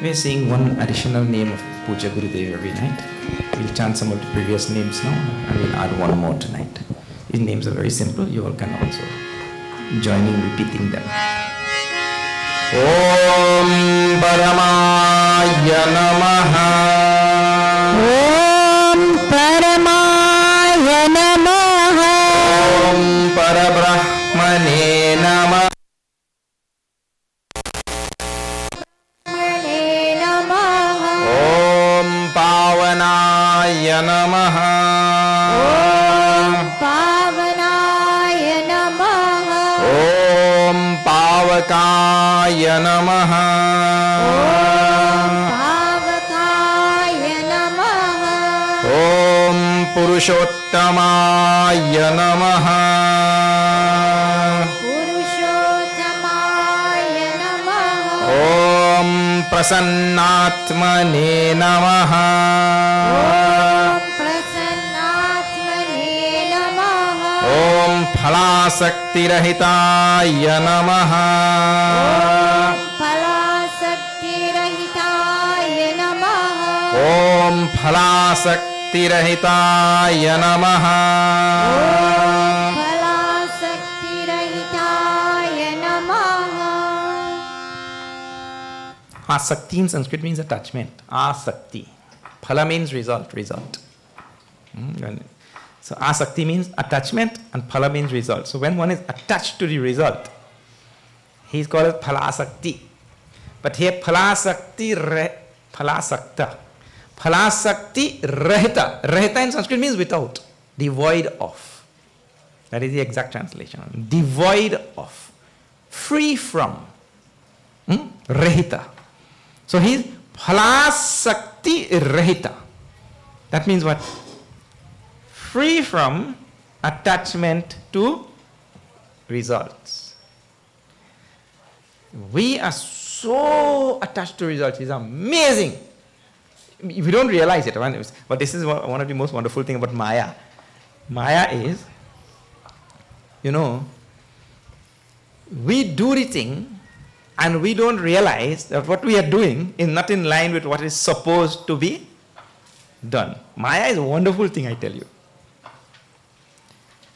We are seeing one additional name of Puja Gurudev every night. We'll chant some of the previous names now and we'll add one more tonight. These names are very simple. You all can also join in repeating them. Om Paramaya Namaha. Om Paramaya Namaha. Om Parabrahmane Namaha. Pavanaya Namaha. Om Pavanaya Namaha. Om Pavakaya Namaha. Om Pavakaya Namaha. Om Purushottamaya Namaha. Purushottamaya Namaha. Om Prasannatmane Namaha. Om Prasannatmane Namaha. Om Phalasaktirahitaya Namaha. Om Phalasaktirahitaya Namaha. Om Phalasaktirahitaya Namaha. Om Phalasaktirahitaya Namaha. Asakti in Sanskrit means attachment. Asakti. Phala means result. So asakti means attachment and phala means result. So when one is attached to the result, he is called as phalasakti. But here phalasakti phalasakta. Phalasakti rahita. Rahita in Sanskrit means without. Devoid of. That is the exact translation. Devoid of. Free from. Rahita. So he is phalasakti rahita. That means what? Free from attachment to results. We are so attached to results. It's amazing. We don't realize it. But this is one of the most wonderful things about Maya. Maya is, we do the thing and we don't realize that what we are doing is not in line with what is supposed to be done. Maya is a wonderful thing, I tell you.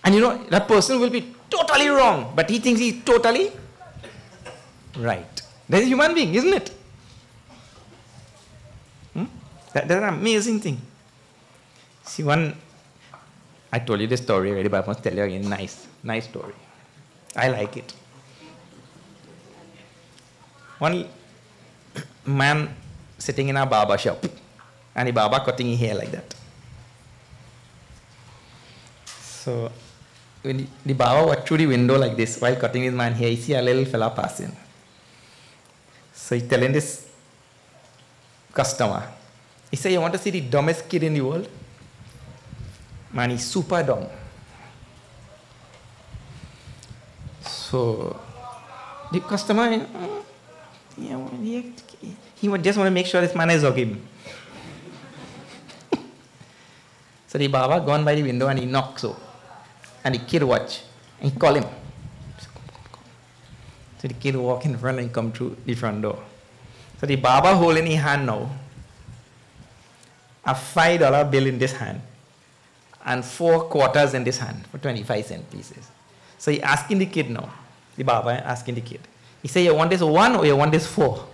And that person will be totally wrong, but he thinks he's totally right. That's a human being, isn't it? That's an amazing thing. See, I told you this story already, but I must tell you again. Nice story. I like it. One man sitting in a barber shop, and the barber cutting his hair like that. So, when the barber watched through the window like this while cutting his man hair, he see a little fella passing. So he's telling this customer, he said, "You want to see the dumbest kid in the world? Man, he's super dumb." So the customer, he just want to make sure this man is him. So the barber gone by the window and he knocks so. And the kid watch. And he call him. So the kid walk in front and come through the front door. So the barber holding his hand now. A $5 bill in this hand. And 4 quarters in this hand for 25-cent pieces. So he asking the kid now. The barber asking the kid. He say, "You want this 1 or you want this 4?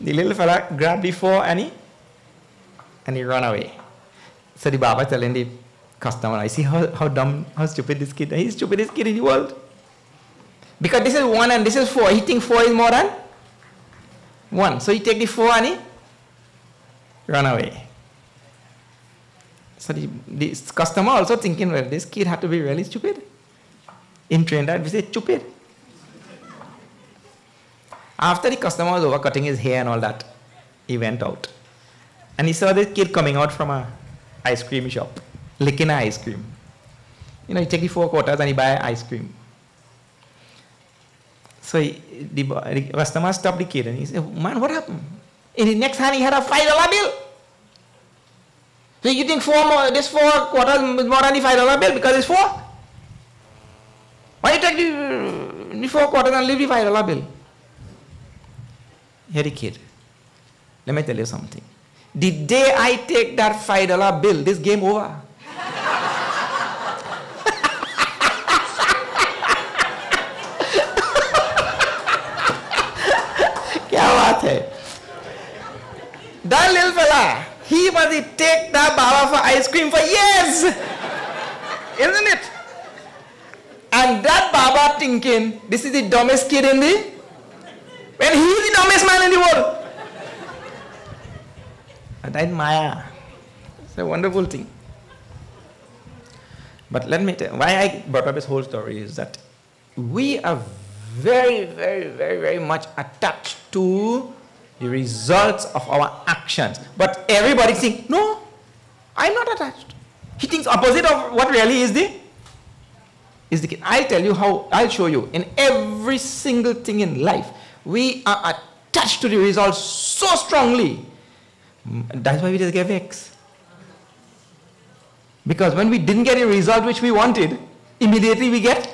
The little fella grabbed the 4 and he run away. So the barber telling the customer, "I see how dumb, how stupid this kid is. He's the stupidest kid in the world. Because this is 1 and this is 4. He thinks 4 is more than 1. So he take the 4 and he run away." So the customer also thinking, well, this kid had to be really stupid. In Trinidad, we say stupid. After the customer was over cutting his hair and all that, he went out. And he saw this kid coming out from a ice cream shop, licking an ice cream. He take the 4 quarters and he buy ice cream. So the customer stopped the kid and he said, "Man, what happened?" In the next hand, he had a $5 bill. So you think this 4 quarters is more than the $5 bill because it's 4? Why you take the in the 4 quarters and leave the $5 bill. Here the kid. Let me tell you something. The day I take that $5 bill, this game over. That little fella, he must take that Baba for ice cream for years. Isn't it? And that Baba thinking, this is the dumbest kid in the... When he's the dumbest man in the world. And that Maya. It's a wonderful thing. But let me tell you, why I brought up this whole story is that we are very, very, very, very much attached to the results of our actions. But everybody thinks, no, I'm not attached. He thinks opposite of what really is the case. I'll tell you how, I'll show you. In every single thing in life, we are attached to the results so strongly. That's why we just get vexed. Because when we didn't get a result which we wanted, immediately we get.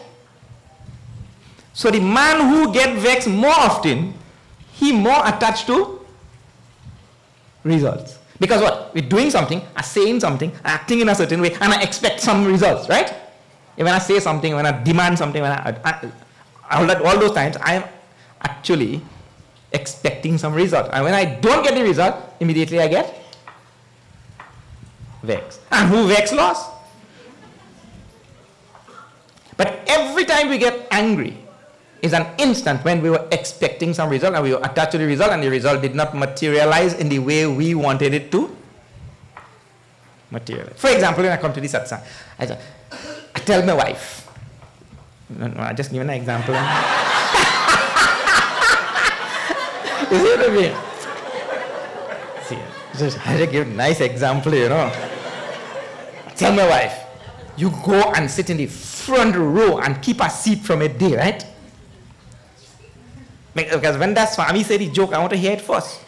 So the man who gets vexed more often, he more attached to results. Because what? We're doing something, saying something, acting in a certain way, and I expect some results, right? When I say something, when I demand something, when all those times, I am actually expecting some result. And when I don't get the result, immediately I get vexed. And who vexed lost? But every time we get angry, is an instant when we were expecting some result and we were attached to the result and the result did not materialize in the way we wanted it to materialize. For example, when I come to this satsang, I tell my wife, I just give an example. You see what I mean? See, I just give a nice example, you know. I tell my wife, you go and sit in the front row and keep a seat from a day, right? Because when that Swami said the joke, I want to hear it first.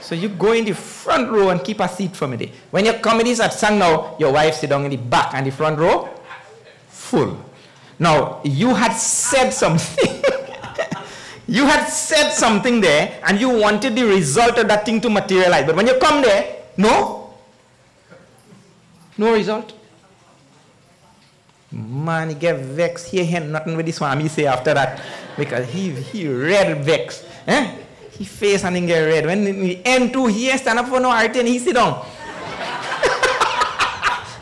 So you go in the front row and keep a seat from a day. When your comedy is at satsang now, your wife sit down in the back and the front row full. Now, you had said something. You had said something there and you wanted the result of that thing to materialize. But when you come there, no result. Man, he get vexed. He hear nothing with the Swami say after that. Because he red vexed. Eh? He face and he get red. When he end too, he stand up for no arti and he sit down.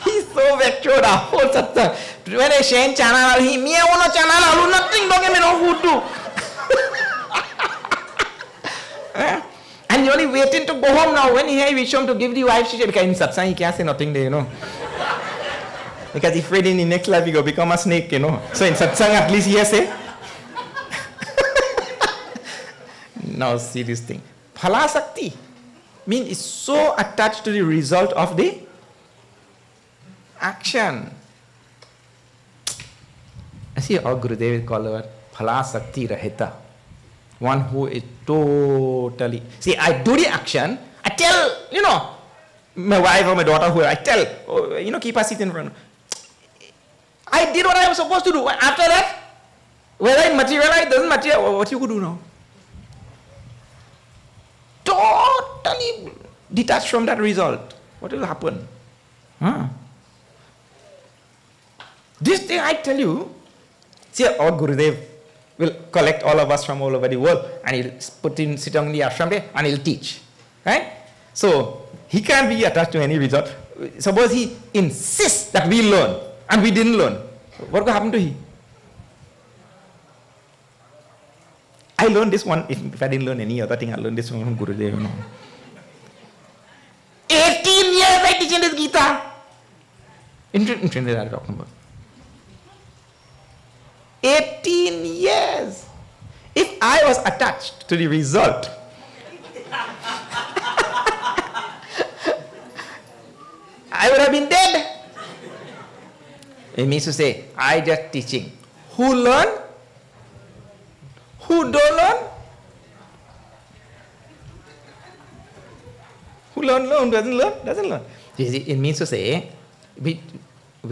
He's so vexed through the whole satsang. When they change channel, he me no channel, nothing, don't get me no food too. And you're only waiting to go home now. When he reach home to give the wife, she said, because in satsang he can't say nothing there, you know. Because he's afraid in the next life he will become a snake, you know. So in satsang at least he has say. Now see this thing. Phalasakti means it's so attached to the result of the action. I see our Gurudev will call it Phalasakti Rahita. One who is totally... See, I do the action, I tell, you know, my wife or my daughter, who I tell, oh, you know, keep a seat in front. I did what I was supposed to do. After that, whether it materialized, doesn't materialize, what you could do now? Totally detached from that result. What will happen? Huh? This thing I tell you, see, our Gurudev will collect all of us from all over the world and he'll sit on the ashram there and he'll teach. Right? So, he can't be attached to any result. Suppose he insists that we learn and we didn't learn. What will happen to him? I learned this one, if I didn't learn any other thing, I learned this one from Gurudev. You know. 18 years I teach in this Gita. In Trinidad, I'm talking about. 18 years. If I was attached to the result, I would have been dead. It means to say, I just teaching. Who learn? Who don't learn? Who learn? Doesn't learn? Doesn't learn. It means to say, we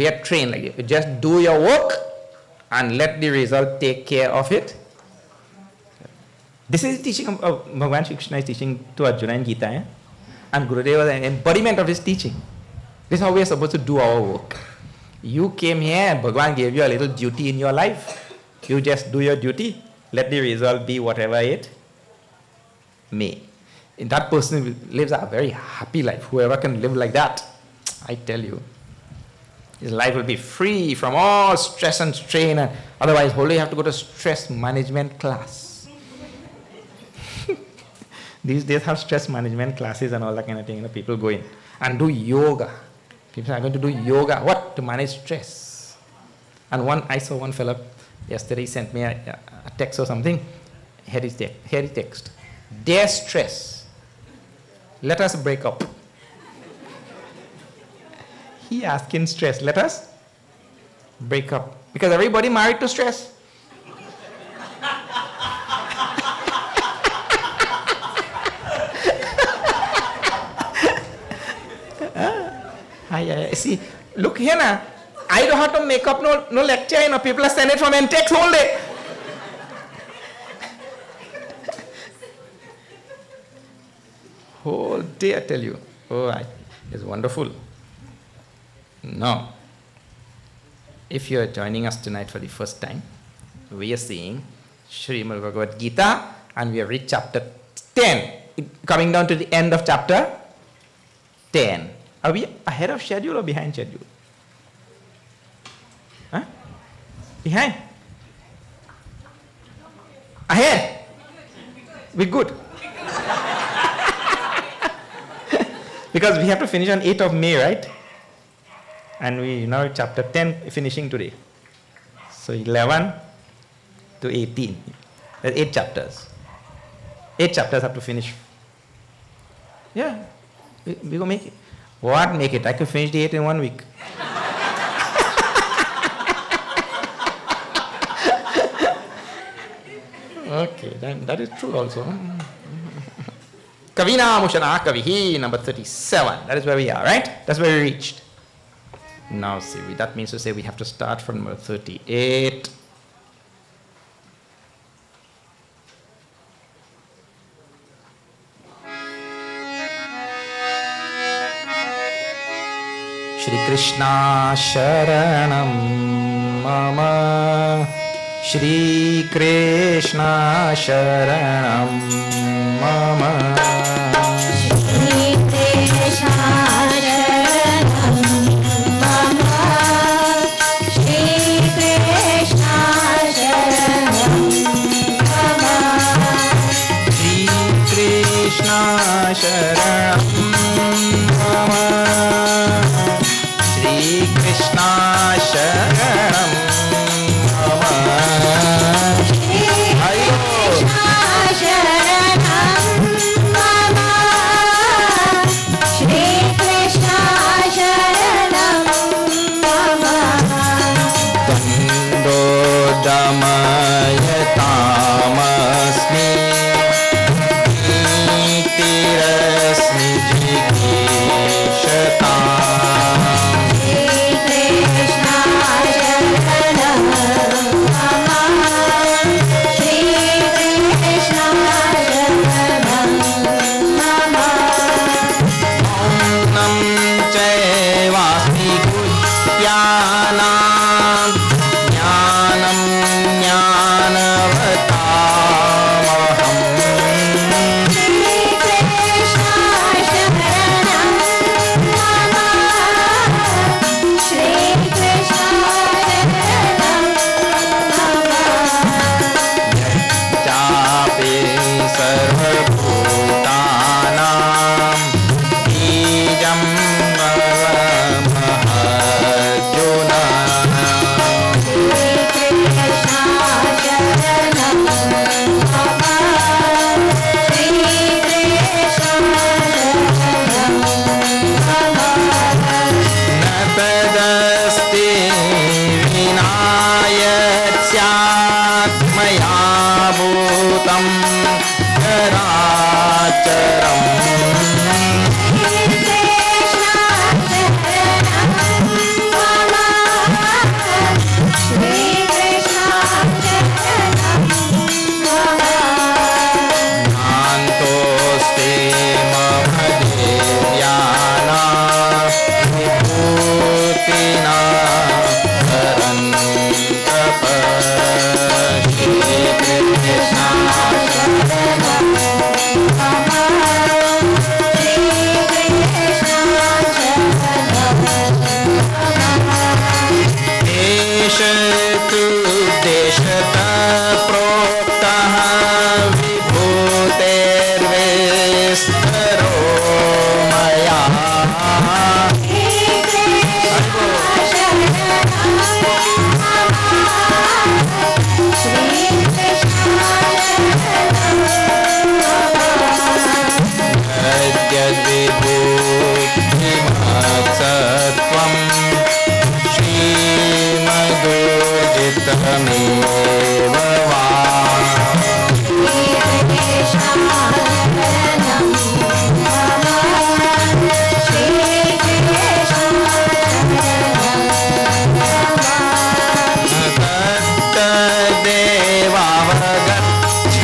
are trained like this. You just do your work and let the result take care of it. This is the teaching of Bhagavan Shri Krishna is teaching to Arjuna in Gita. And Gurudev was an embodiment of his teaching. This is how we are supposed to do our work. You came here and Bhagavan gave you a little duty in your life. You just do your duty. Let the result be whatever it may. And that person lives a very happy life. Whoever can live like that, I tell you, his life will be free from all stress and strain. And otherwise, wholly you have to go to stress management class. These days have stress management classes and all that kind of thing. People go in and do yoga. People are going to do yoga. What? To manage stress. And I saw one fellow yesterday sent me a text or something. Here is the text. Dear stress, let us break up. He asking stress, let us break up. Because everybody married to stress. See, look here now. I don't have to make up no lecture, people are sending from NTEX whole day. Whole day, I tell you. Oh, it's wonderful. Now, if you are joining us tonight for the first time, we are seeing Srimad Bhagavad Gita and we have reached chapter 10. Coming down to the end of chapter 10. Are we ahead of schedule or behind schedule? Huh? Behind? Ahead? We're good. Because we have to finish on 8th of May, right? And we now chapter 10 finishing today. So 11 to 18. There's 8 chapters. 8 chapters have to finish. Yeah, we're going to make it. What make it? I could finish the 8 in 1 week. Okay, then that is true also. Kavina Mushana Kavihi, number 37. That is where we are, right? That's where we reached. Now see, that means to say we have to start from number 38. Shri Krishna Sharanam Mama, Shri Krishna Sharanam Mama, Shri Krishna Sharanam Mama, Shri Krishna Sharanam Mama, Shri Krishna Sharanam Mama, Shri Krishna Sharanam Mama, Shri Krishna Sharanam Mama, Shri Krishna Sharanam Mama, Dando Damayatasmi Tirasmi Jigishata. Shri Krishna Sharanam सत्वं श्रीमदूर्जितमेव वा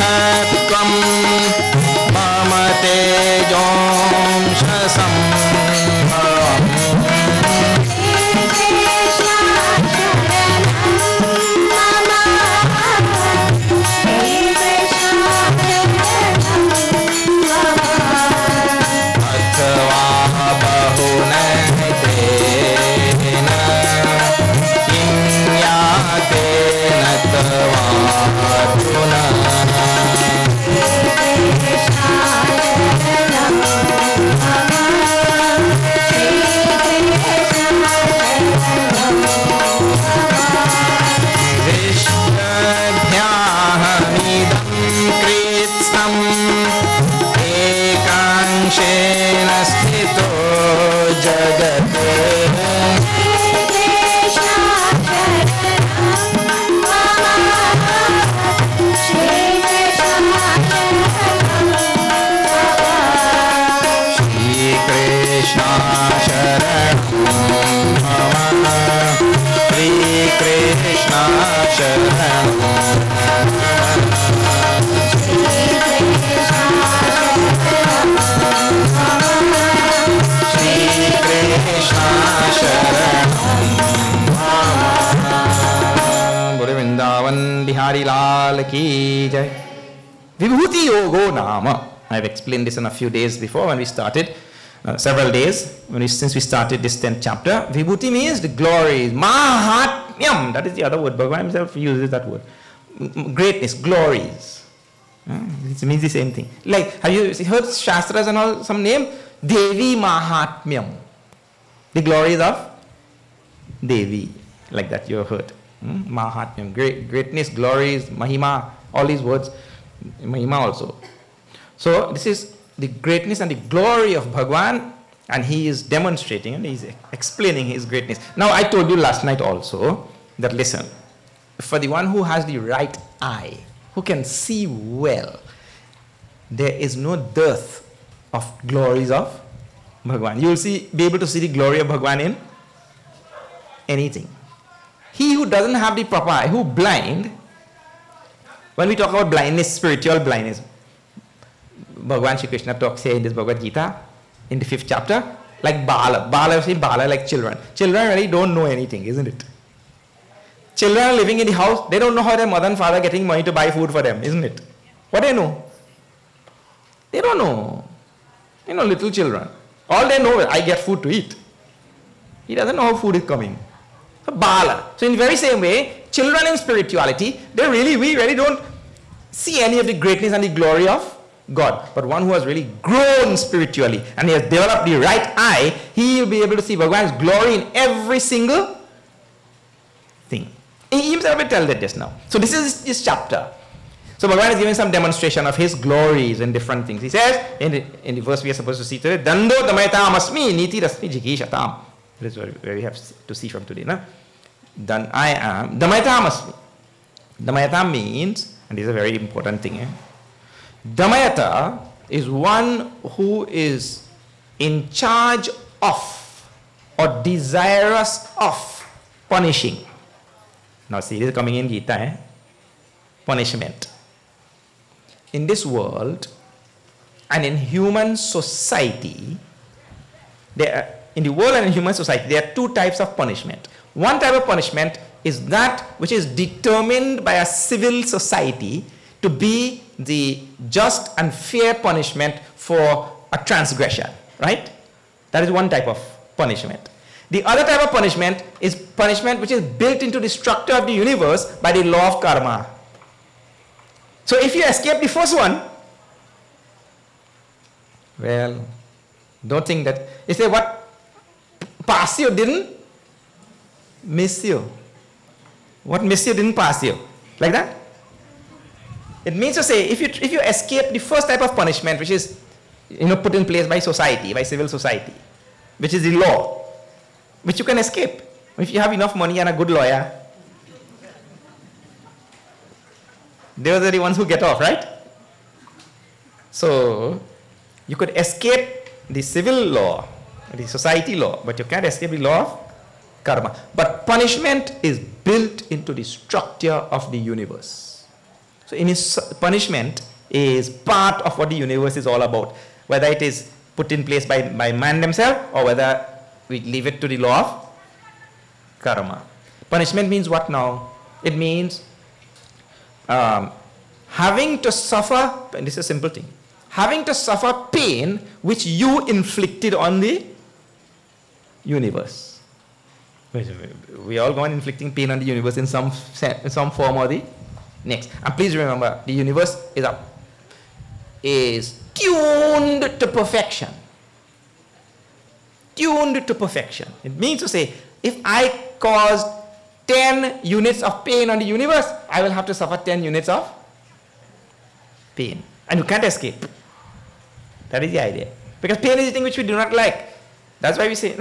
तत्तदेवावगच्छत्वं मम तेजोंश एकांशेन स्थितो जगत् श्रीकृष्ण शरणं मम श्रीकृष्ण शरणं बोले वृंदावन बिहारी लाल की जय. Vibhuti Yogo Nama. I have explained this in a few days before when we started, several days since we started this 10th chapter. Vibhuti means the glories, Mahatmyam. That is the other word. Bhagavan himself uses that word. Greatness, glories. It means the same thing. Like, have you heard Shastras and all, some name? Devi Mahatmyam. The glories of Devi. Like that you have heard. Mahatmyam. Greatness, glories, Mahima, all these words. Mahima also. So this is the greatness and the glory of Bhagwan, and he is demonstrating and he is explaining his greatness. Now I told you last night also that, listen, for the one who has the right eye, who can see well, there is no dearth of glories of Bhagwan. You will be able to see the glory of Bhagwan in anything. He who doesn't have the proper eye, who blind, when we talk about blindness, spiritual blindness, Bhagwan Shri Krishna talks here in this Bhagavad Gita, in the 5th chapter, like Bala. Bala like children. Children really don't know anything, isn't it? Children are living in the house, they don't know how their mother and father are getting money to buy food for them, isn't it? What do they know? They don't know. You know, little children. All they know is, I get food to eat. He doesn't know how food is coming. So Bala. So in the very same way, children in spirituality, we really don't see any of the greatness and the glory of God. But one who has really grown spiritually and he has developed the right eye, he will be able to see Bhagwan's glory in every single thing. He himself will tell that just now. So this is his chapter. So Bhagwan is giving some demonstration of his glories and different things. He says, in the verse we are supposed to see today, Dando damayatam asmi niti rasmi jikishatam. That is where we have to see from today. Na? Then I am, damayatam asmi. Damayatam means, and this is a very important thing, Damayata is one who is in charge of or desirous of punishing. Now see, this is coming in Gita, punishment. In this world and in human society, in the world and in human society, there are two types of punishment. One type of punishment is that which is determined by a civil society to be the just and fair punishment for a transgression, right? That is one type of punishment. The other type of punishment is punishment which is built into the structure of the universe by the law of karma. So if you escape the first one, well, don't think that, you say what passed you didn't miss you. What missed you didn't pass you. Like that? It means to say, if you escape the first type of punishment, which is put in place by society, by civil society, which is the law, which you can escape. If you have enough money and a good lawyer, those are the ones who get off, right? So, you could escape the civil law, the society law, but you can't escape the law of karma. But punishment is built into the structure of the universe. So, punishment is part of what the universe is all about, whether it is put in place by man themselves or whether we leave it to the law of karma. Punishment means what now? It means having to suffer, and this is a simple thing, having to suffer pain which you inflicted on the universe. We all go on inflicting pain on the universe in some form or the next. And please remember, the universe is tuned to perfection. Tuned to perfection. It means to say, if I caused 10 units of pain on the universe, I will have to suffer 10 units of pain. And you can't escape. That is the idea. Because pain is the thing which we do not like. That's why we say,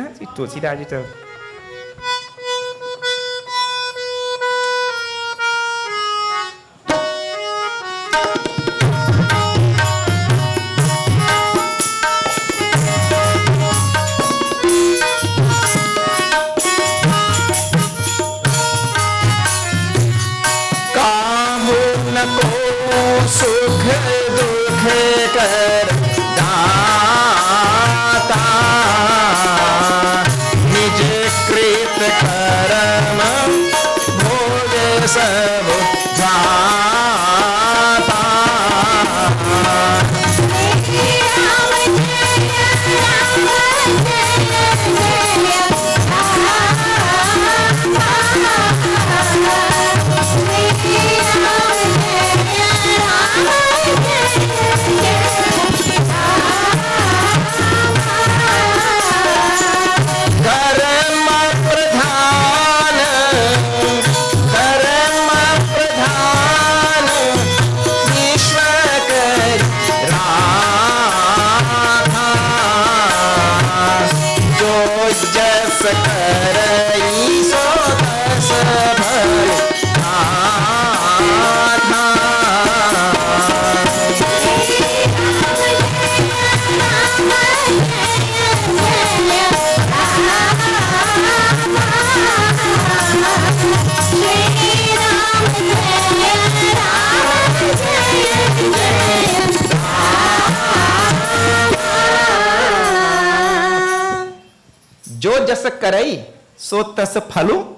so tas phalu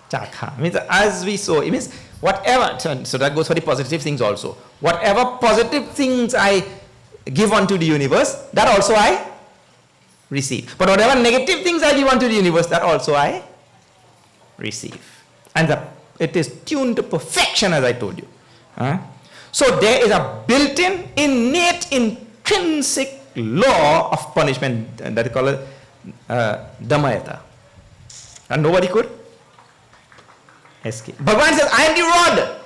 chakha. Means as we sow, it means whatever, so that goes for the positive things also. Whatever positive things I give unto the universe, that also I receive. But whatever negative things I give unto the universe, that also I receive. And it is tuned to perfection, as I told you. So there is a built-in, innate, intrinsic law of punishment that is called Damayata. And nobody could escape. Bhagavan says, I am the rod.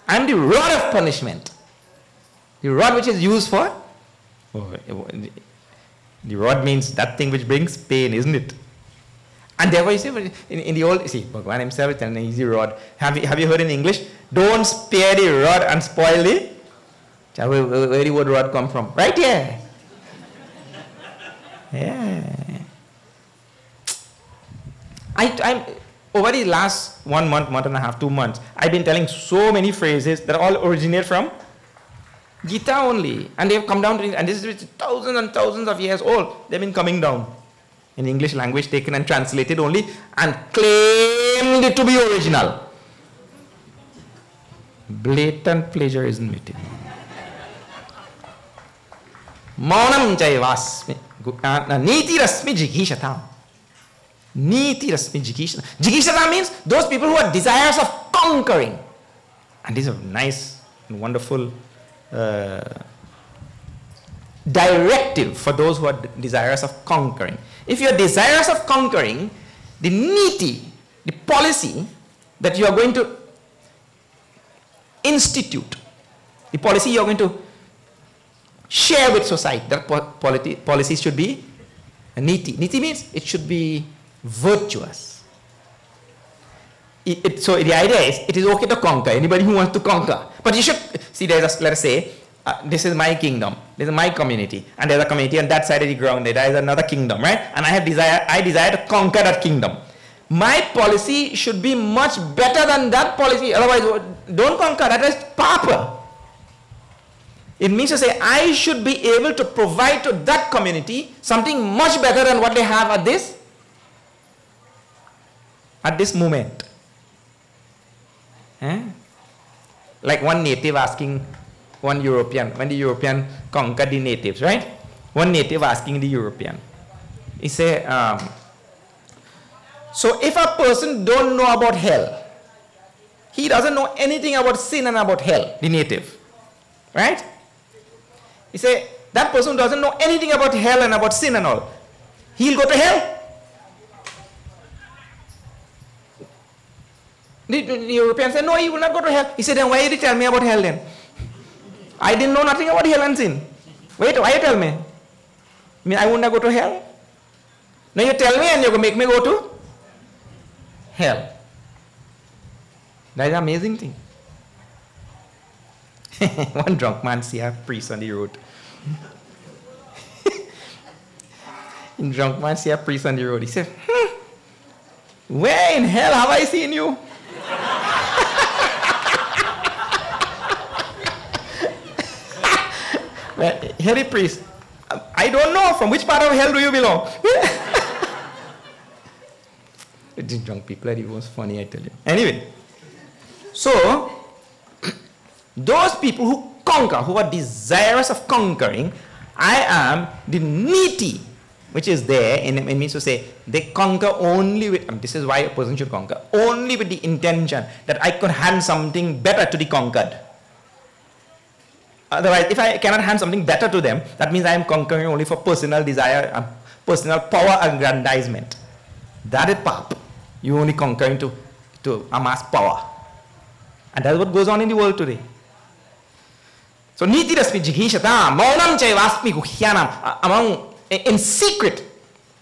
I am the rod of punishment. The rod which is used for, the rod means that thing which brings pain, isn't it? And therefore you see, in the old, see, Bhagavan himself is an easy rod. Have you heard in English? Don't spare the rod and spoil the, where the word rod come from? Right here. Yeah. I'm over the last 1 month, month and a half, 2 months, I've been telling so many phrases that all originate from Gita only. And they've come down to, and this is thousands and thousands of years old. They've been coming down in English language, taken and translated only, and claimed to be original. Blatant plagiarism meeting. Maunam jayavasmi. Niti rasmi jigishata. Niti rasmi jigishata. Jigishata means those people who are desirous of conquering. And these are nice and wonderful directive for those who are desirous of conquering. If you are desirous of conquering, the niti, the policy that you are going to institute, the policy you are going to share with society, that policy should be Niti. Niti means it should be virtuous. So the idea is, it is okay to conquer. Anybody who wants to conquer. But you should, see, let us say, this is my kingdom, this is my community, and there's a community on that side of the ground, there is another kingdom, right? And I desire to conquer that kingdom. My policy should be much better than that policy. Otherwise, don't conquer. That is papa. It means to say, I should be able to provide to that community something much better than what they have at this moment. Like one native asking one European, when the European conquered the natives, right? One native asking the European, he said, so if a person don't know about hell, he doesn't know anything about sin and about hell, the native, right? He said, that person doesn't know anything about hell and about sin and all. He'll go to hell. The European said, no, he will not go to hell. He said, then why did you tell me about hell then? I didn't know nothing about hell and sin. Wait, why you tell me? I mean, I wouldn't go to hell? Now you tell me and you're going to make me go to hell. That is an amazing thing. One drunk man see a priest on the road. Drunk man see a priest on the road. He said, where in hell have I seen you? Well, here the priest, I don't know, from which part of hell do you belong? These drunk people are the most funny, I tell you. Anyway, so those people who conquer, who are desirous of conquering, I am the niti, which is there, and it means to say they conquer only with, this is why a person should conquer, only with the intention that I could hand something better to the conquered. Otherwise, if I cannot hand something better to them, that means I am conquering only for personal desire, personal power aggrandizement. That is pap. You only conquering to amass power. And that's what goes on in the world today. So niti rasmi jighishata maunam chaivasmi guhyanam.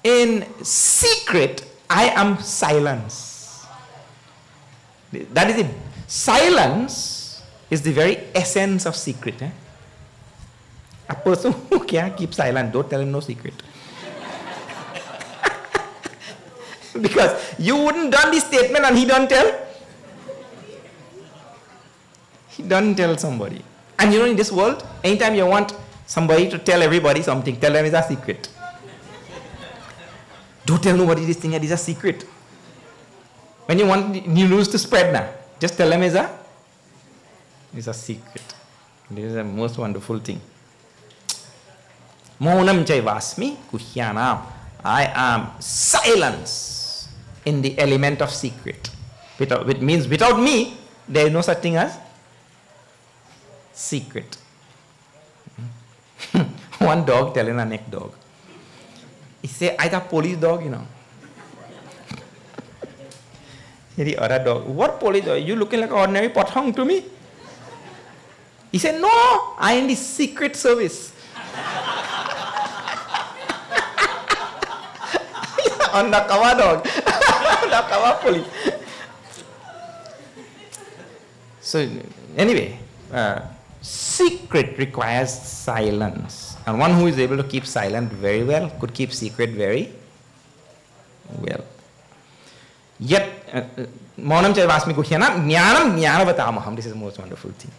In secret, I am silence. That is it. Silence is the very essence of secret. A person who can't keep silent, don't tell him no secret. Because you wouldn't done the statement and he don't tell. He don't tell somebody. And you know, in this world, anytime you want somebody to tell everybody something, tell them it's a secret. Don't tell nobody this thing, it is a secret. When you want news to spread now, just tell them it's a secret. This is the most wonderful thing. Maunam chaivasmi kuhyanam. I am silence in the element of secret. Which means without me, there is no such thing as secret. One dog telling a next dog. He said, I the police dog, you know. The other dog, what police dog? You looking like an ordinary pothong to me? He said, no, I am the secret service. Undercover dog. Undercover police. So, anyway, secret requires silence. And one who is able to keep silent very well could keep secret very well. Yet, Maunam Chaivasmi Guhyanam Jnanam Jnanavatamaham. This is the most wonderful thing.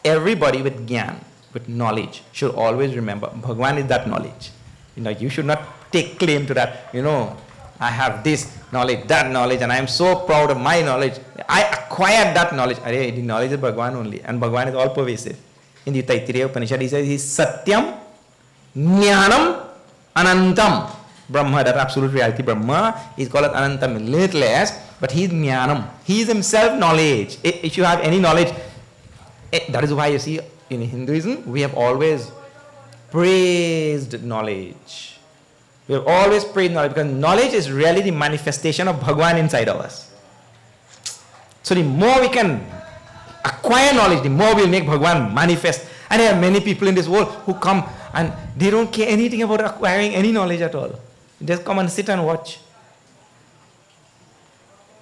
Everybody with jnana, with knowledge, should always remember Bhagwan is that knowledge. You know, you should not take claim to that, you know, I have this knowledge, that knowledge, and I am so proud of my knowledge. I acquired that knowledge. The knowledge is Bhagwan only, and Bhagwan is all pervasive. In the Taittiriya Upanishad, he says, he is Satyam, Jnanam, Anantam. Brahma, that absolute reality, Brahma, is called Anantam, limitless, but he is Jnanam. He is himself knowledge. If you have any knowledge, that is why you see, in Hinduism, we have always praised knowledge. We have always praised knowledge, because knowledge is really the manifestation of Bhagwan inside of us. So the more we can acquire knowledge, the more we'll make Bhagwan manifest. And there are many people in this world who come and they don't care anything about acquiring any knowledge at all. Just come and sit and watch.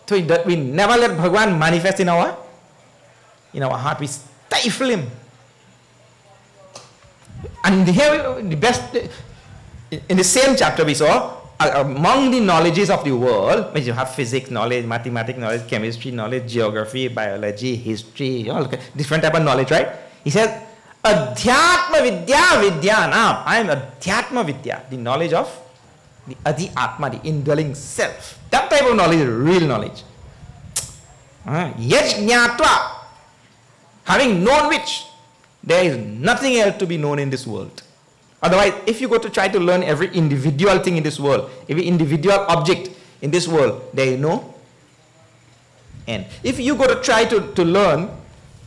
So we never let Bhagwan manifest in our heart. We stifle him. And here, the best, in the same chapter we saw, among the knowledges of the world, which you have physics knowledge, mathematics knowledge, chemistry knowledge, geography, biology, history, all different type of knowledge, right? He says, Adhyatma Vidya Vidyanam. I am Adhyatma Vidya, the knowledge of the Adi Atma, the indwelling self. That type of knowledge is real knowledge. Yet Jnatva, having known which, there is nothing else to be known in this world. Otherwise, if you go to try to learn every individual thing in this world, every individual object in this world, there is no end. If you go to try to learn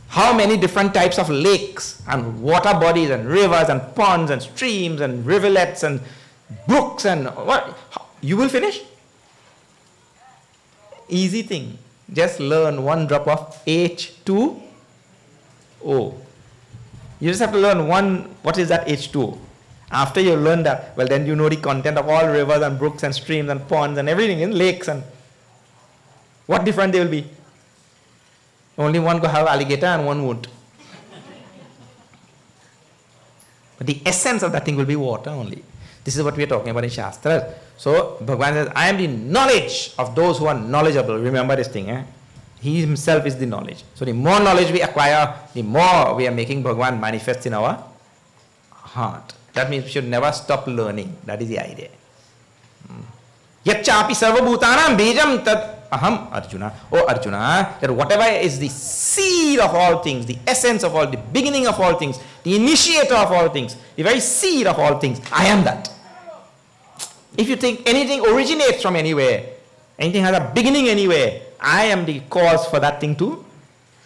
how many different types of lakes and water bodies and rivers and ponds and streams and rivulets and brooks and what, you will finish? Easy thing. Just learn one drop of H2O. You just have to learn what is that H2O. After you learn that, well, then you know the content of all rivers and brooks and streams and ponds and everything in lakes, and what different they will be. Only one could have alligator and one won't. But the essence of that thing will be water only. This is what we are talking about in Shastras. So Bhagavan says, I am the knowledge of those who are knowledgeable. Remember this thing. He himself is the knowledge. So the more knowledge we acquire, the more we are making Bhagavan manifest in our heart. That means we should never stop learning. That is the idea. Yacchapi sarvabhutanam bijam tad aham Arjuna. Oh Arjuna, that whatever is the seed of all things, the essence of all, the beginning of all things, the initiator of all things, the very seed of all things, I am that. If you think anything originates from anywhere, anything has a beginning anywhere, I am the cause for that thing to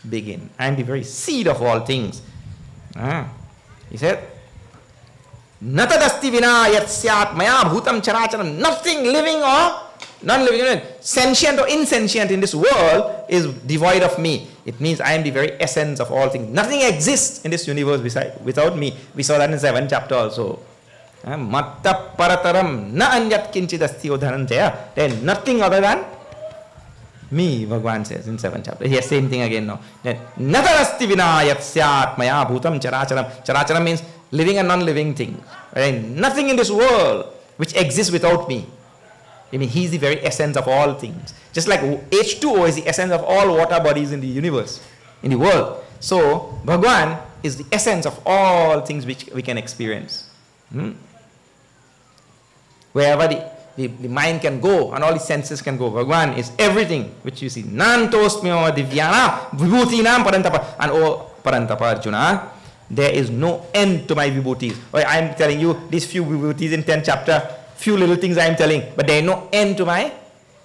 begin. I am the very seed of all things. He said, Natadasti vina yat syat maya bhutam characharam. Nothing living or non-living, sentient or insentient in this world is devoid of me. It means I am the very essence of all things. Nothing exists in this universe without me. We saw that in 7th chapter also. Matta parataram na anyat kinchidasti odhananjaya. There is nothing other than me, Bhagavan says in 7th chapter. Here, same thing again now. Natadasti vina yat syat maya bhutam characharam. Characharam means living and non-living things. Right? Nothing in this world which exists without me. I mean, he is the very essence of all things. Just like H2O is the essence of all water bodies in the universe, in the world. So, Bhagavan is the essence of all things which we can experience. Wherever the mind can go and all the senses can go, Bhagavan is everything which you see. Nantosmyo divyana vibhutinam parantapa. And oh Parantapa Arjuna, there is no end to my vibhutis. I am telling you these few vibhutis in 10th chapter, few little things I am telling, but there is no end to my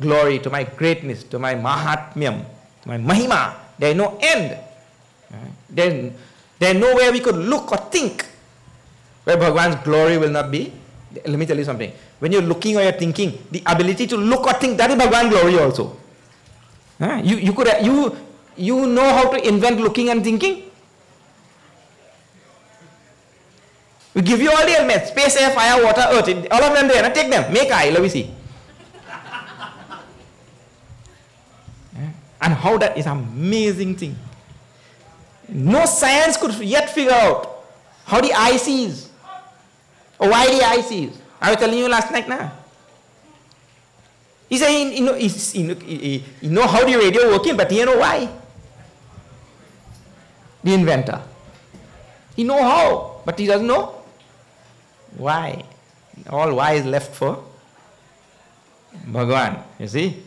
glory, to my greatness, to my mahatmyam, to my mahima. There is no end. There is nowhere we could look or think where Bhagavan's glory will not be. Let me tell you something. When you're looking or you're thinking, the ability to look or think, that is Bhagavan's glory also. You know how to invent looking and thinking? We give you all the elements, space, air, fire, water, earth, all of them there. Now take them, make eye, let me see. And how that is an amazing thing. No science could yet figure out how the eye sees, or why the eye sees. I was telling you last night now. He said he know how the radio working, but he don't know why. The inventor. He know how, but he doesn't know why. All why is left for Bhagavan. You see?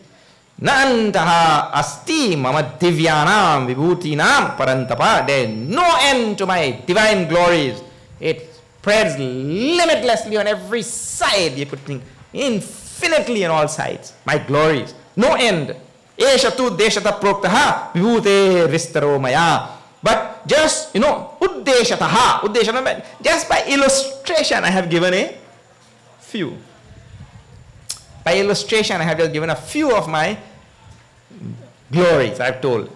Nantaha asti mama divyanam vibhutinam parantapa. There is no end to my divine glories. It spreads limitlessly on every side. You could think infinitely on all sides. My glories. No end. Eshatu deshata proktaha vibhute vistaro maya. But just, uddeshataha, just by illustration, I have given a few. By illustration, I have just given a few of my glories, I have told.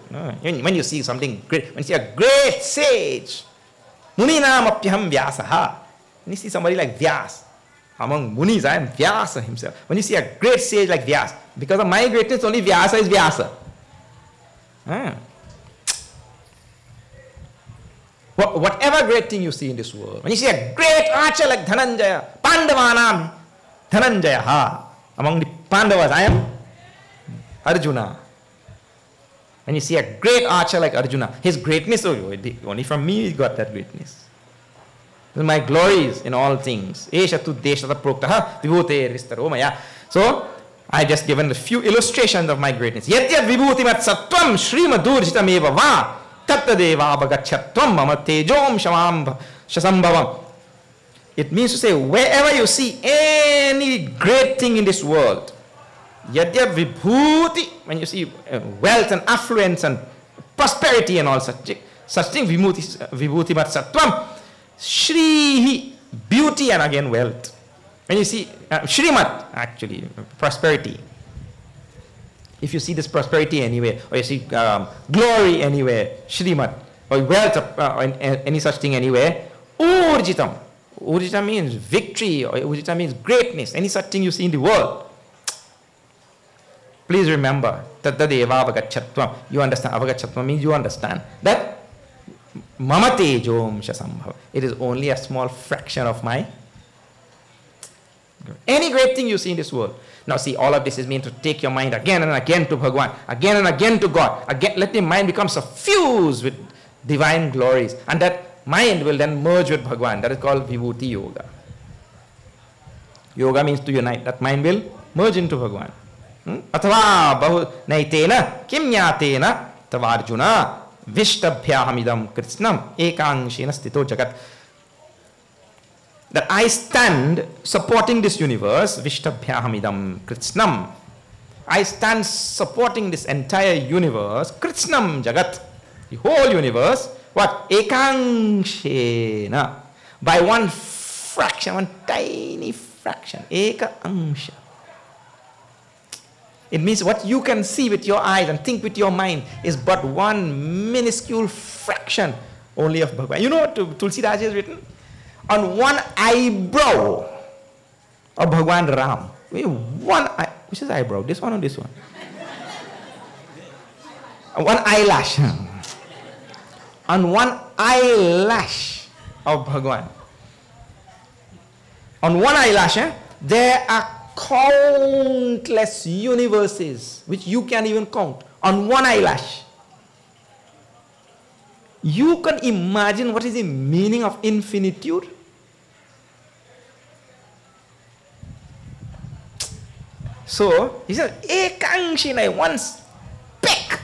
When you see something great, when you see a great sage, muninam apyaham vyasaha, when you see somebody like Vyas, Among Munis, I am Vyasa himself. When you see a great sage like Vyasa, because of my greatness, only Vyasa is Vyasa. Whatever great thing you see in this world, when you see a great archer like Dhananjaya, Pandavanam, Dhananjaya, among the Pandavas, I am Arjuna. When you see a great archer like Arjuna, his greatness, only from me he got that greatness. My glories in all things. Esha tu deshata proktaha vibhute vistaro maya. So, I just given a few illustrations of my greatness. Yatyat vibhuti mat sattvam shrimadurjitam eva va tattadeva abhagachatvam mama tejom shasambhavam. It means to say, wherever you see any great thing in this world, yatyat vibhuti, when you see wealth and affluence and prosperity and all such things, vibhuti mat sattvam, Shrihi, beauty and again wealth. When you see Shrimat, actually, prosperity. If you see this prosperity anywhere, or you see glory anywhere, Shrimat, or wealth, or any such thing anywhere, Urjitam. Urjita means victory, or Urjita means greatness, any such thing you see in the world. Please remember, Tattadeva avagachatvam. You understand, avagachatvam means you understand that Mama tejom shasambhava. It is only a small fraction of my. Any great thing you see in this world. Now see, all of this is meant to take your mind again and again to Bhagwan, again and again to God. Again, let the mind become suffused with divine glories. And that mind will then merge with Bhagwan. That is called Vibhuti Yoga. Yoga means to unite. That mind will merge into Bhagwan. Athava bahu naitena kimnyatena tavarjuna. Vishtabhyahamidam Krishnam Ekanshena Stito Jagat. That I stand supporting this universe, Vishtabhyahamidam Krishnam. I stand supporting this entire universe, Krishnam Jagat, the whole universe. What? Ekanshena. By one fraction, one tiny fraction. Eka Ansha. It means what you can see with your eyes and think with your mind is but one minuscule fraction only of Bhagwan. You know what Tulsidas has written? On one eyebrow of Bhagwan Ram. Which is eyebrow? This one or this one? One eyelash. On one eyelash of Bhagwan. On one eyelash, there are countless universes which you can't even count on one eyelash. You can imagine what is the meaning of infinitude? So, he said, Ekanshina, one speck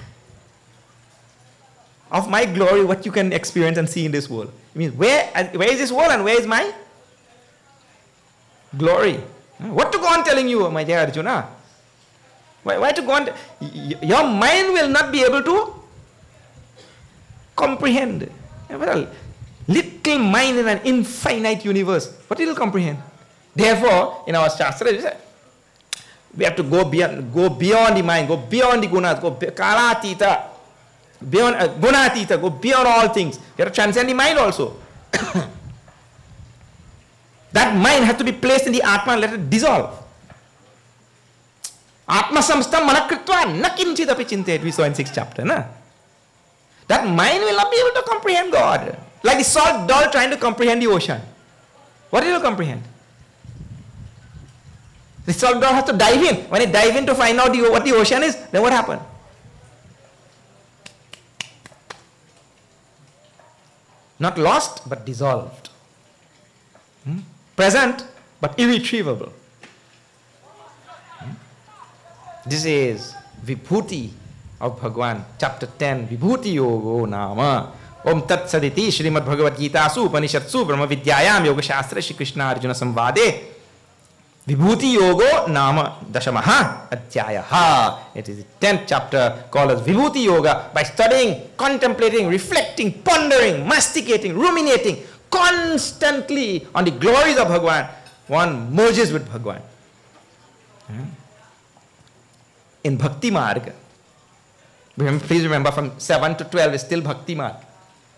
of my glory, what you can experience and see in this world. It means, where is this world and where is my glory? What to go on telling you, my dear Arjuna? Why to go on? Your mind will not be able to comprehend. Well, little mind in an infinite universe, what it will comprehend? Therefore, in our Shastra, we have to go beyond the mind, go beyond the gunas, go kalatita, beyond gunatita, go beyond all things. You have to transcend the mind also. That mind has to be placed in the Atma and let it dissolve. Atma samstam manakritva nakinchit api chintet, we saw in 6th chapter. Na? That mind will not be able to comprehend God. Like the salt doll trying to comprehend the ocean. What will it comprehend? The salt doll has to dive in. When it dives in to find out what the ocean is, then what happened? Not lost, but dissolved. Present, but irretrievable. This is Vibhuti of Bhagwan, chapter 10, Vibhuti Yogo Nama. Om Tat Saditi Shrimad Bhagavad Gita Su Upanishatsu Brahma Vidyayam Yoga Shastra Shri Krishna Arjuna Samvade. Vibhuti Yogo Nama Dashamaha Adhyayaha. It is the 10th chapter called as Vibhuti Yoga. By studying, contemplating, reflecting, pondering, masticating, ruminating constantly on the glories of Bhagwan, one merges with Bhagwan. In Bhakti Marg, please remember from 7 to 12 is still Bhakti Marg.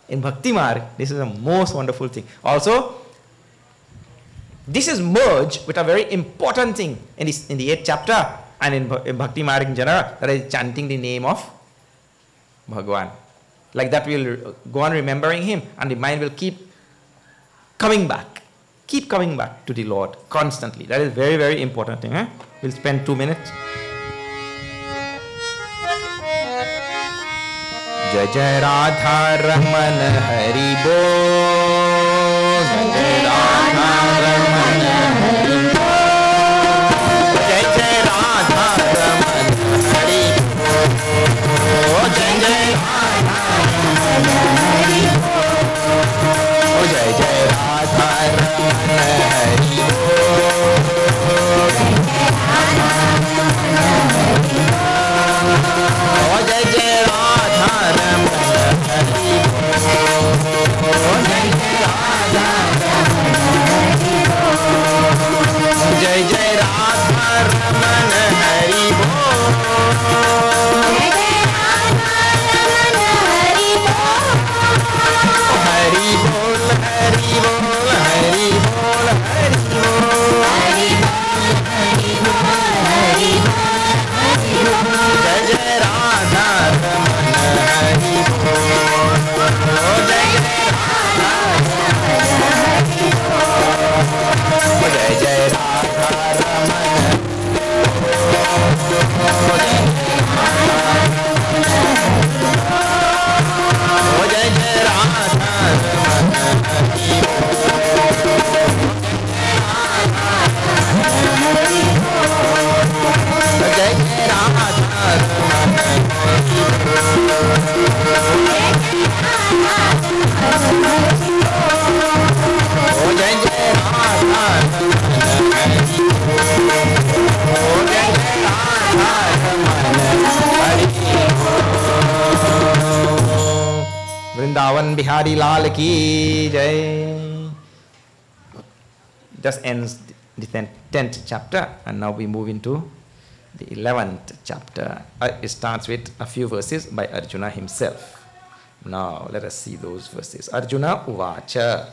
In Bhakti Marg, this is the most wonderful thing. Also, This is merged with a very important thing in the 8th chapter and in Bhakti Marg in general, that is chanting the name of Bhagwan. Like that we'll go on remembering him and the mind will keep coming back to the Lord constantly. That is very, very important thing. We'll spend 2 minutes. Jai Jai Radha Raman Hari Bol. Jai Jai Radha Raman Hari Bol. Jai Jai Radha Raman Hari Bol. Jai Jai Radha Raman Hari Bol. Jai Jai Radha Raman Hari Bol. Jai Jai Radha Raman Hari Bol. Jai Jai Radha Jai Jai Radha Raman Hari Bol. Hari Bol, Hari Bol, Hari Bol, Hari Bol. Jai Jai Radha Raman Hari Bol. Jai Jai Radha Hari Bol. Jai Jai Radha Raman Jai Jai Radha Raman Hari Jai Jai Radha Raman Jai Jai Radha Vrindavan Bihari Lal ki Jai. Just ends the 10th chapter, and now we move into the 11th chapter. It starts with a few verses by Arjuna himself. Now let us see those verses. Arjuna Uvacha.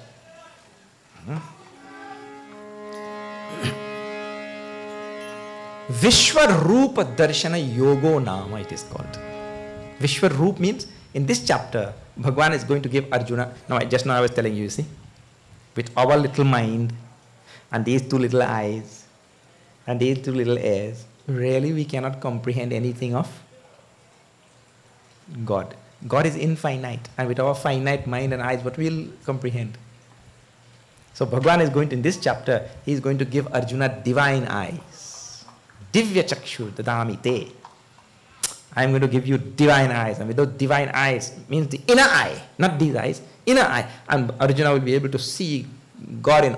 Vishwarupa Darshana Yogo Nama it is called. Vishwarup means in this chapter Bhagwan is going to give Arjuna. Just now I was telling you, see, with our little mind and these two little eyes and these two little ears, really we cannot comprehend anything of God. God is infinite, and with our finite mind and eyes, what we'll comprehend. So Bhagwan is going to, in this chapter, he is going to give Arjuna divine eyes. Divya Chakshur Dadami Te. I am going to give you divine eyes, and with those divine eyes means the inner eye, not these eyes, inner eye. And Arjuna will be able to see God in,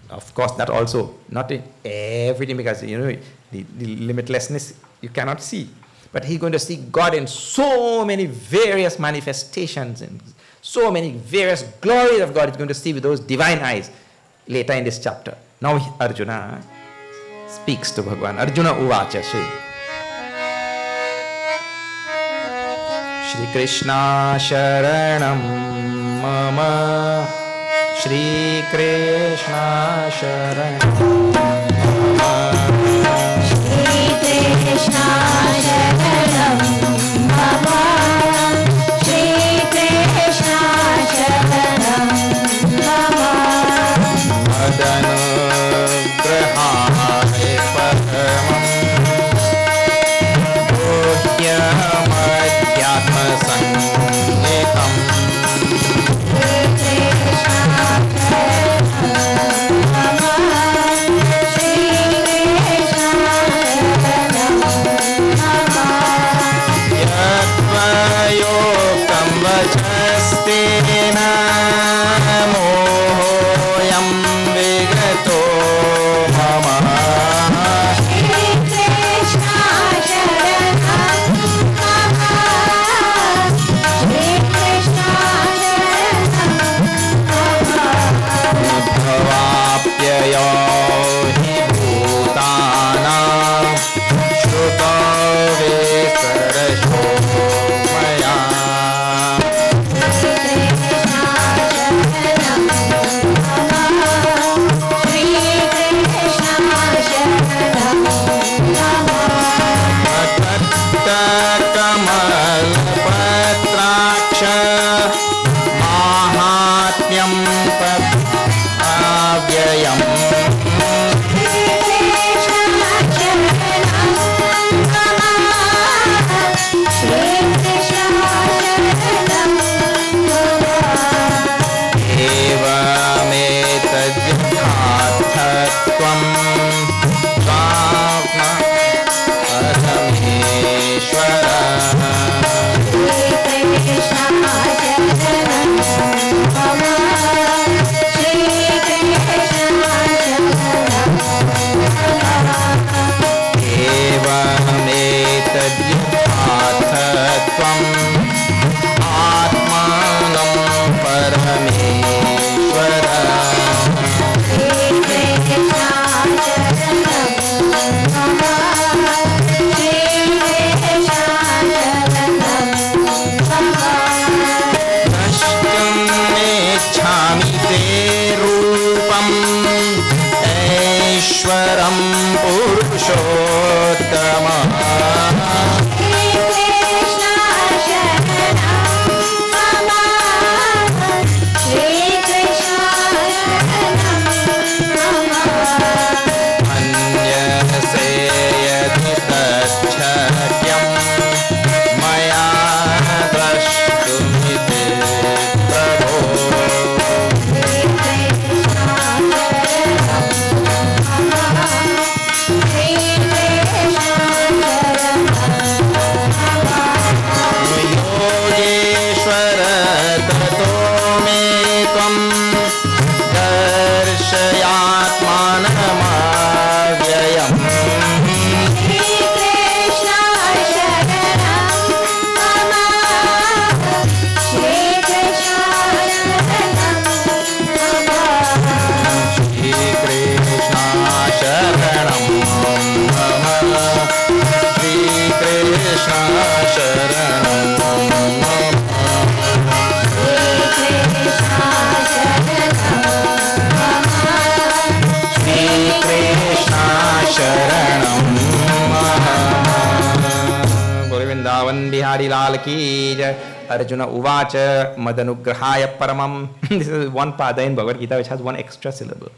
of course, that also, not in everything, because the limitlessness you cannot see. But he's going to see God in so many various manifestations and so many various glories of God. He's going to see with those divine eyes later in this chapter. Now Arjuna speaks to Bhagwan. Arjuna Uvacha Shri. Shri Krishna Sharanam Mama. Shri Krishna Sharanam Mama. Shri Krishna Sharanam Mama. Shri Krishna Sharanam Mama. Madanagrahai Paramam Bhuhyamadhyatma Sangetam. Mohoyam vigato mama. Swami Parameshwara. Evametadyatham Atmanam Parameshwara. Nashtam te rupam Aishwaram Purushottama. Bihari Lal ki jai. Arjuna uvacha madanugrahaya paramam. This is one pada in Bhagavad Gita which has one extra syllable.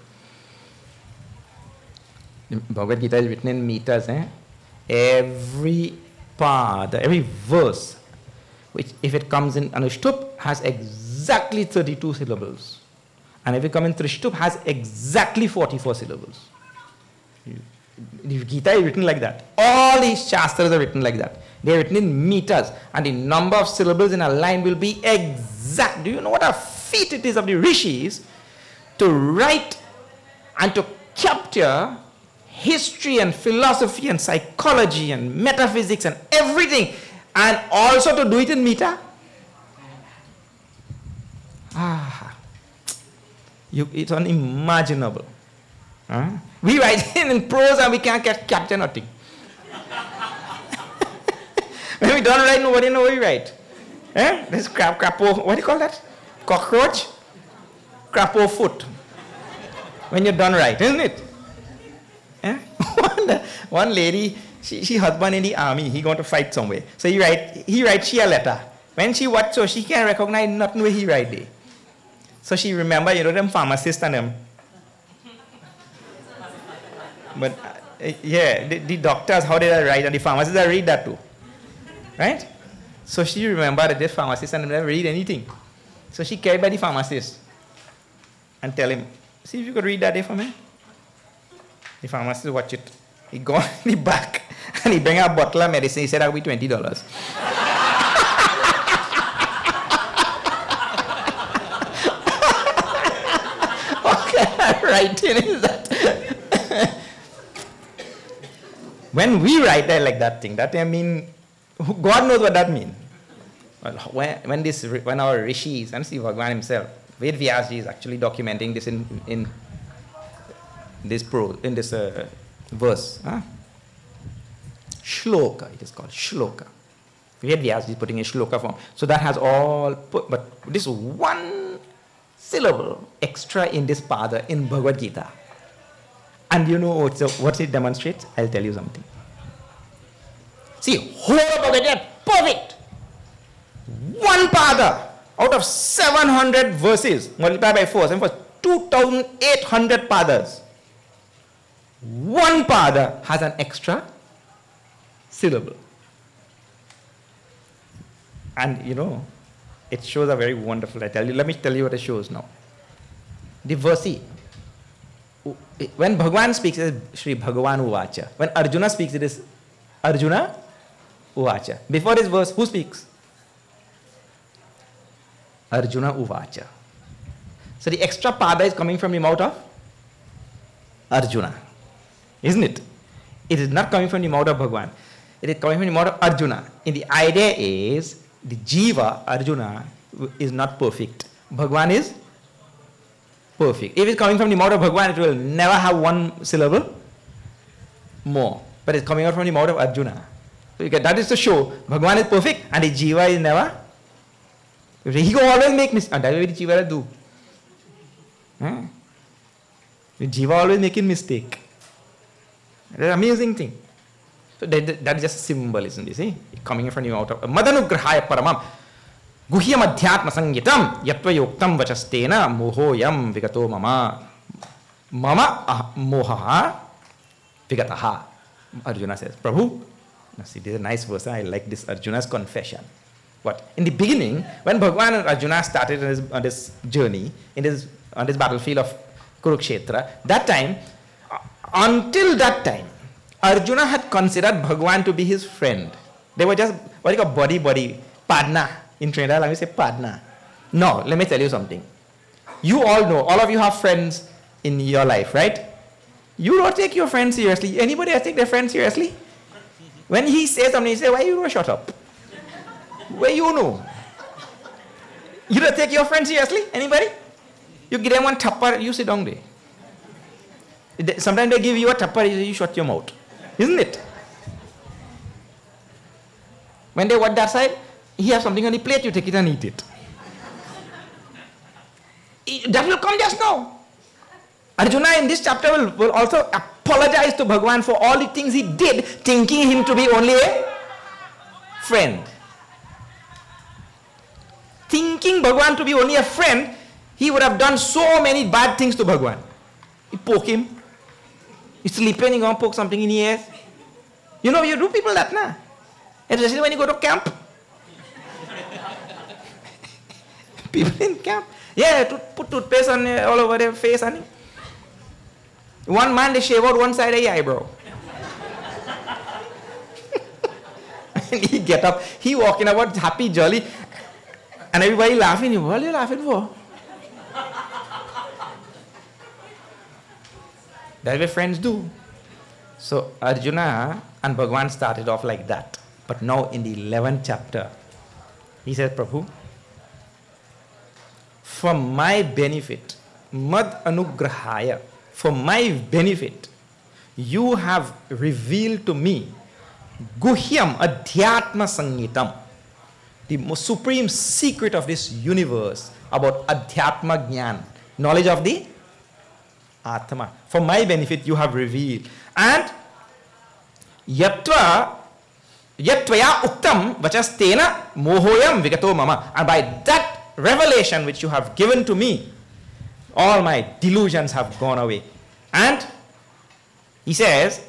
Bhagavad Gita is written in meters. Every pada, every verse, which if it comes in Anushtup, has exactly 32 syllables. And if it comes in Trishtup, has exactly 44 syllables. The Gita is written like that. All these Shastras are written like that. They are written in meters. And the number of syllables in a line will be exact. Do you know what a feat it is of the Rishis to write and to capture history and philosophy and psychology and metaphysics and everything, and also to do it in meter? It's unimaginable. We write in prose and we can't capture nothing. When we don't write, nobody knows we write. This crapo, what do you call that? Cockroach? Crapo foot. When you're done right, isn't it? One lady, she husband in the army, he going to fight somewhere. So he write she a letter. When she watch, so she can't recognize nothing where he write there. So she remember, them pharmacists and them. But the doctors, how did I write? And the pharmacists, I read that too. Right? So she remembered that this pharmacist and never read anything. So she carried by the pharmacist and tell him, see if you could read that day for me. The pharmacist watch it. He go in the back and he bring a bottle of medicine. He said, that'll be $20. Okay, writing is that. When we write that like that thing, I mean, God knows what that means. Well, when our rishis, and see Bhagavan himself, Ved Vyasji is actually documenting this in this verse. Shloka, it is called shloka. Ved Vyasji is putting a shloka form. So that has all put, but this one syllable extra in this pada in Bhagavad Gita. And you know what it demonstrates? I'll tell you something. See, whole of Bhagavad Gita, perfect. One pada out of 700 verses, multiplied by 4, for 2,800 padas. One pada has an extra syllable. And it shows a very wonderful, let me tell you what it shows now. The verse, when Bhagavan speaks, it is Shri Bhagavan Uvacha. When Arjuna speaks, it is Arjuna Uvacha. Before this verse, who speaks? Arjuna Uvacha. So the extra pada is coming from the mouth of Arjuna. Isn't it? It is not coming from the mouth of Bhagavan. It is coming from the mouth of Arjuna. And the idea is, the Jiva, Arjuna, is not perfect. Bhagavan is perfect. If it's coming from the mouth of Bhagavan, it will never have one syllable more. But it's coming out from the mouth of Arjuna. So that is to show Bhagavan is perfect and the Jiva is never. He can always make mistakes. That's what the Jiva do. The Jiva always making mistake. That's an amazing thing. So that is just symbolism, you see. Coming from the mouth of Madanugrahaya Paramam. Guhyam adhyatma sangitam yatva yoktam vachastena mohoyam vigato mama. Mama mohaha vigataha. Arjuna says, Prabhu. Now see, this is a nice verse. I like this Arjuna's confession. What? In the beginning, when Bhagavan and Arjuna started on this journey, on this battlefield of Kurukshetra, that time, until that time, Arjuna had considered Bhagavan to be his friend. They were just, what you call buddy, padna. In Trinidad, let me say padna. No, let me tell you something. You all know, all of you have friends in your life, right? You don't take your friends seriously. Anybody else take their friends seriously? When he says something, you say, why you don't shut up? Where you know? You don't take your friends seriously? Anybody? You give them one tappar, you sit down there. Sometimes they give you a tappar, you shut your mouth. Isn't it? When they watch that side, he has something on the plate, you take it and eat it. That will come just now. Arjuna in this chapter will also apologize to Bhagavan for all the things he did, thinking him to be only a friend. Thinking Bhagavan to be only a friend, he would have done so many bad things to Bhagavan. He poke him. He's sleeping, he's going to poke something in his ears. You know, you do people that, nah? Especially when you go to camp. People in camp. Yeah, put toothpaste on all over their face. And one man, they shave out one side of the eyebrow. And he get up, he walking about happy, jolly, and everybody laughing. What are you laughing for? That's what friends do. So Arjuna and Bhagavan started off like that. But now in the 11th chapter, he says, Prabhu, for my benefit, mad anugrahaya, for my benefit, you have revealed to me guhyam adhyatma sangitam, the most supreme secret of this universe about adhyatma jnana, knowledge of the Atma. For my benefit, you have revealed. And yatvaya uktam vachastena mohoyam vigato mama. And by that revelation which you have given to me, all my delusions have gone away. And he says,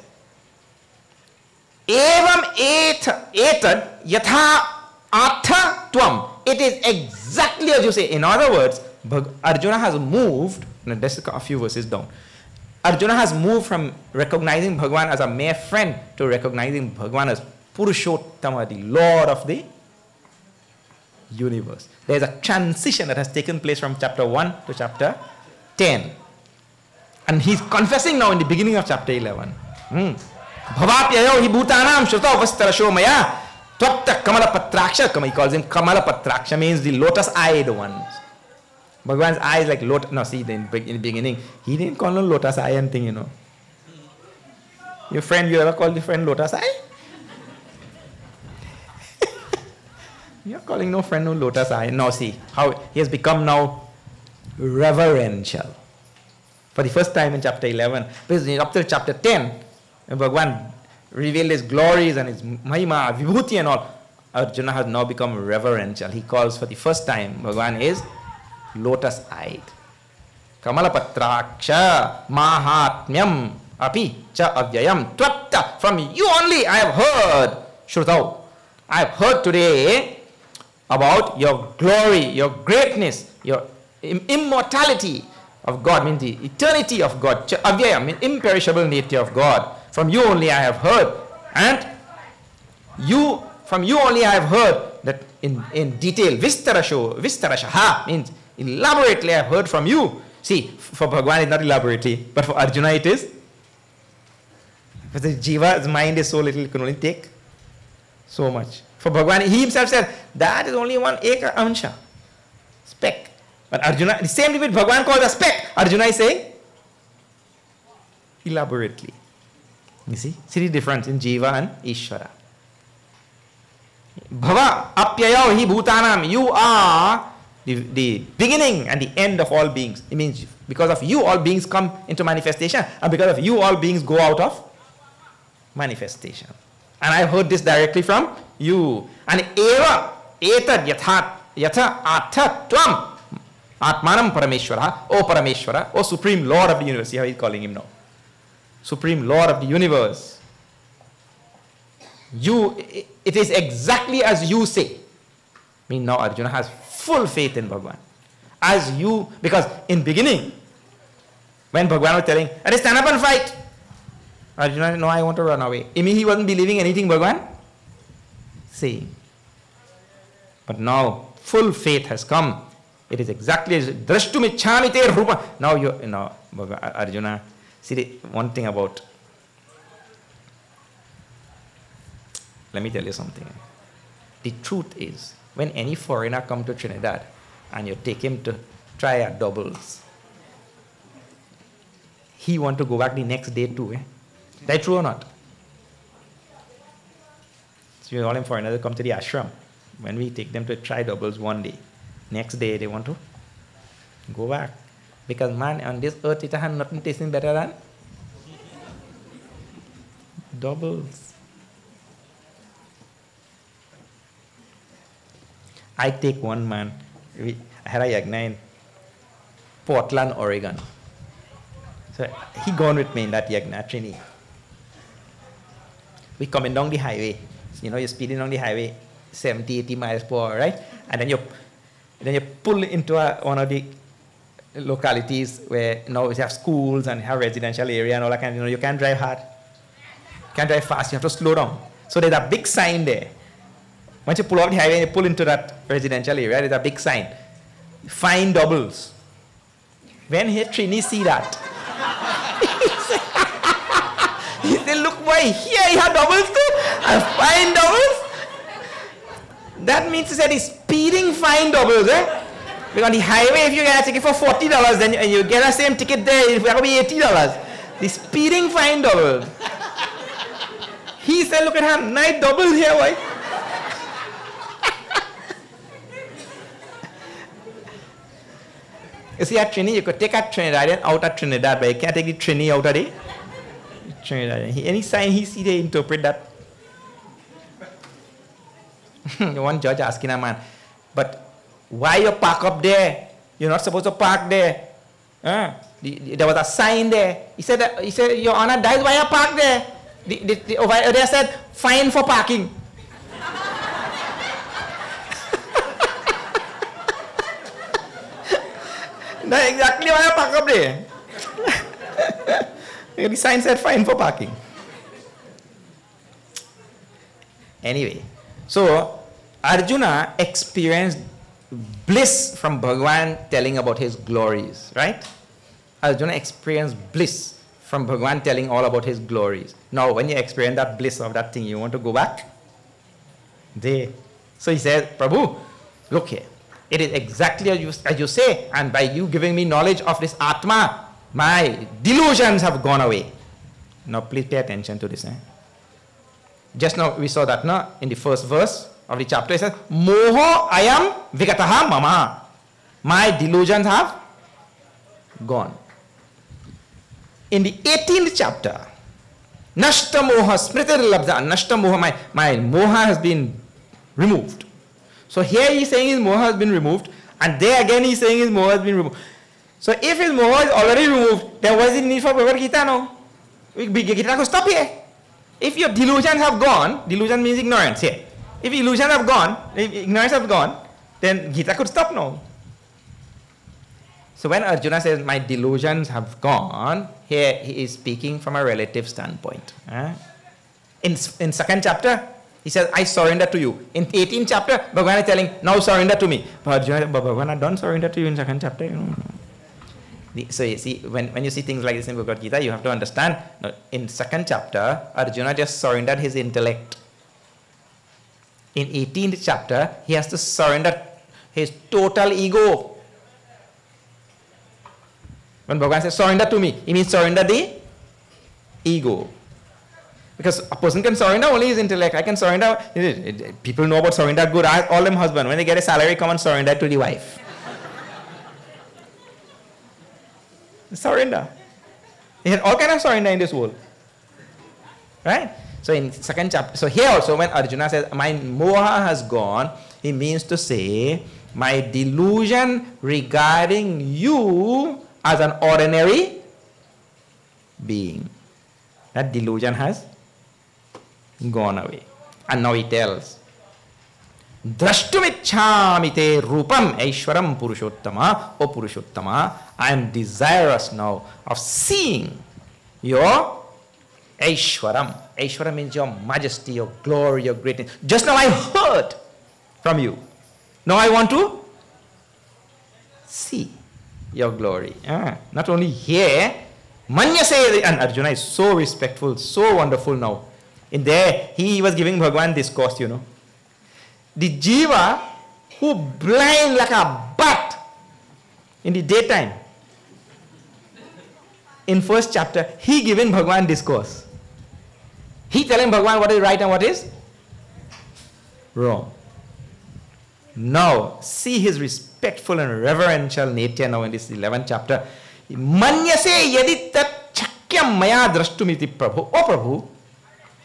evam etad yatha atha tvam. It is exactly as you say. In other words, Arjuna has moved, let's a few verses down. Arjuna has moved from recognizing Bhagavan as a mere friend to recognizing Bhagavan as Purushottama, the Lord of the universe. There is a transition that has taken place from chapter 1 to chapter 10. And he's confessing now in the beginning of chapter 11. Bhavapyayo hi bhutanam shruta vastarasho maya tvatta kamala patraksha. He calls him Kamala Patraksha, means the lotus-eyed ones. Bhagavan's eye is like lotus. No, see, in the beginning, he didn't call no lotus eye and thing, you know. Your friend, you ever called your friend lotus eye? You're calling no friend no lotus eye. No, see, how he has become now reverential. For the first time in chapter 11, because up till chapter 10, when Bhagavan revealed his glories and his mahima, vibhuti and all, Arjuna has now become reverential. He calls for the first time, Bhagavan is lotus-eyed. Kamala patraksha mahatmyam api cha avyayam tvatta. From you only I have heard, Shrutau. I have heard today about your glory, your greatness, your immortality, of God means the eternity of God. Avyaya means imperishable nature of God. From you only I have heard. And from you only I have heard that in detail. Vistarashaha means elaborately I have heard from you. See, for Bhagavan it's not elaborately, but for Arjuna it is. Because the Jiva's mind is so little, it can only take so much. For Bhagavan, he himself said, that is only one eka ansha, speck. But Arjuna, the same with Bhagavan called a speck. Arjuna is saying, elaborately. You see the difference in Jiva and Ishvara. Bhava apyaya hi bhutanam. You are the beginning and the end of all beings. It means because of you all beings come into manifestation, and because of you all beings go out of manifestation. And I heard this directly from you. And eva etad yatha atha tvam atmanam parameshwara, O Parameshwara, O Supreme Lord of the universe. See how he's calling him now. Supreme Lord of the universe. It is exactly as you say. I mean, now Arjuna has full faith in Bhagavan. As you, because in beginning, when Bhagavan was telling, stand up and fight. Arjuna said, no, I want to run away. I mean, he wasn't believing anything Bhagavan saying. But now, full faith has come. It is exactly as Drashtumichamite Rupa. Now, Arjuna, see one thing about, let me tell you something. The truth is, when any foreigner come to Trinidad and you take him to try a doubles, he want to go back the next day too. Is that true or not? So all them foreigners come to the ashram. When we take them to try doubles one day, next day they want to go back. Because man, on this earth it has nothing tasting better than doubles. I take one man, I had a yajna in Portland, Oregon. So he gone with me in that yajna, Trini. We coming down the highway. You know, you're speeding down the highway 70, 80 miles per hour, right? And then you pull into one of the localities where now we have schools and have residential area and all that kind of, you can't drive hard. You can't drive fast, you have to slow down. So there's a big sign there. Once you pull off the highway and you pull into that residential area, there's a big sign. Fine doubles. When Trini see that, he said, look boy, here you have doubles too? And fine doubles? That means he said he's speeding fine doubles, eh? Because on the highway, if you get a ticket for $40, then you get the same ticket there, it's going to be $80. The speeding fine doubles. He said, look at him, nice doubles here, boy. You see, at Trini, you could take a Trinidadian out of Trinidad, but you can't take the Trini out of the Trinidad. Any sign he see, they interpret that. One judge asking a man, but why you park up there? You're not supposed to park there. There was a sign there. He said, Your Honor, that is why you park there. The over there said, fine for parking. That's exactly why I park up there. The sign said fine for parking. Anyway, so Arjuna experienced bliss from Bhagavan telling about his glories, right? Arjuna experienced bliss from Bhagavan telling all about his glories. Now, when you experience that bliss of that thing, you want to go back? So he said, Prabhu, look here. It is exactly as you say, and by you giving me knowledge of this Atma, my delusions have gone away. Now please pay attention to this. Just now we saw that in the first verse of the chapter. It says, Moho ayam vigataha mama. My delusions have gone. In the 18th chapter, Nashta moha smritir labdha. Nashta moha, my moha has been removed. So here he is saying his moha has been removed, and there again he is saying his moha has been removed. So if his moha is already removed, then what is the need for Bhagavad Gita now? Gita could stop here. If your delusions have gone, delusion means ignorance here. If illusions have gone, if ignorance have gone, then Gita could stop now. So when Arjuna says, my delusions have gone, here he is speaking from a relative standpoint. In second chapter, he says, I surrender to you. In 18th chapter, Bhagavan is telling, now surrender to me. But Arjuna, Bhagavan, I don't surrender to you in second chapter. You know. So you see, when you see things like this in Bhagavad Gita, you have to understand, in second chapter, Arjuna just surrendered his intellect. In 18th chapter, he has to surrender his total ego. When Bhagavan says, surrender to me, he means surrender the ego. Because a person can surrender only his intellect. I can surrender, people know about surrender good. All them husbands, when they get a salary, come and surrender to the wife. Surrender. He had all kind of surrender in this world. Right? So in second chapter, so here also when Arjuna says, my moha has gone, he means to say, my delusion regarding you as an ordinary being. That delusion has gone away. And now he tells, Drashtumichhami te rupam aishwaram purushottama, O Purushottama, I am desirous now of seeing your aishwaram. Aishwaram means your majesty, your glory, your greatness. Just now I heard from you. Now I want to see your glory. Not only here, Manyase, and Arjuna is so respectful, so wonderful now. In there, he was giving Bhagavan discourse, you know. The jiva who blind like a bat in the daytime. In first chapter, he giving Bhagavan discourse. He telling Bhagavan what is right and what is wrong. Now, see his respectful and reverential nature now in this 11th chapter. Manyase yadi tat chakyam maya drashtumiti Prabhu. Oh Prabhu,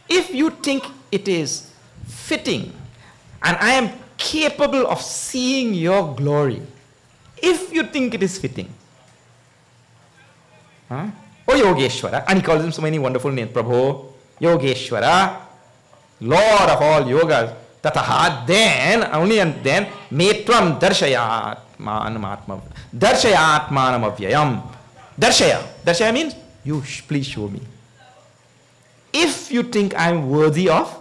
if you think it is fitting and I am capable of seeing your glory, if you think it is fitting, Oh Yogeshwara, and he calls him so many wonderful names, Prabhu, Yogeshwara, Lord of all yogas, Tataha, then, only and then, Metram Darshayatmanam Avyayam. Darshaya means, you please show me. If you think I am worthy of,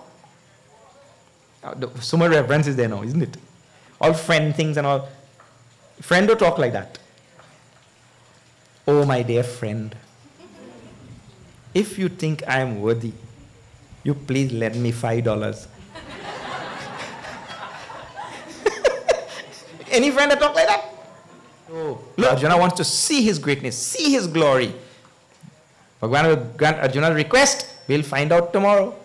so much reverence is there now, isn't it? All friend things and all. Friend don't talk like that. Oh, my dear friend, if you think I am worthy, you please lend me $5. Any friend that talk like that? Oh, look, Arjuna wants to see his greatness, see his glory. Bhagavan will grant Arjuna's request. We'll find out tomorrow.